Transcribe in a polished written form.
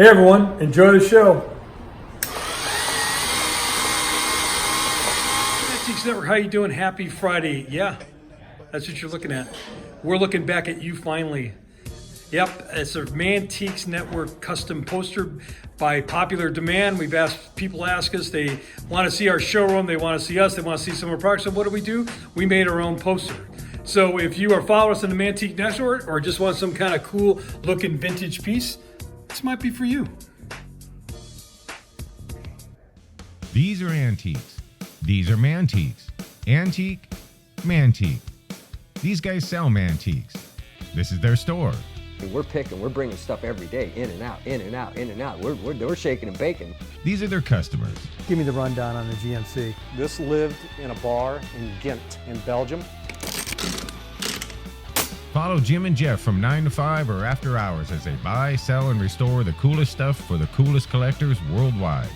Hey everyone, enjoy the show. Mantiques Network, how you doing? Happy Friday. Yeah, that's what you're looking at. We're looking back at you finally. Yep, it's a Mantiques Network custom poster by popular demand. We've asked, people ask us, they want to see our showroom, they want to see us, they want to see some of our products. So what do? We made our own poster. So if you are following us in the Mantique Network or just want some kind of cool looking vintage piece, this might be for you. These are antiques. These are Mantiques. Antique, Mantique. These guys sell Mantiques. This is their store. We're bringing stuff every day, in and out, in and out, in and out. We're shaking and baking. These are their customers. Give me the rundown on the GMC. This lived in a bar in Ghent, in Belgium. Follow Jim and Jeff from 9 to 5 or after hours as they buy, sell, and restore the coolest stuff for the coolest collectors worldwide.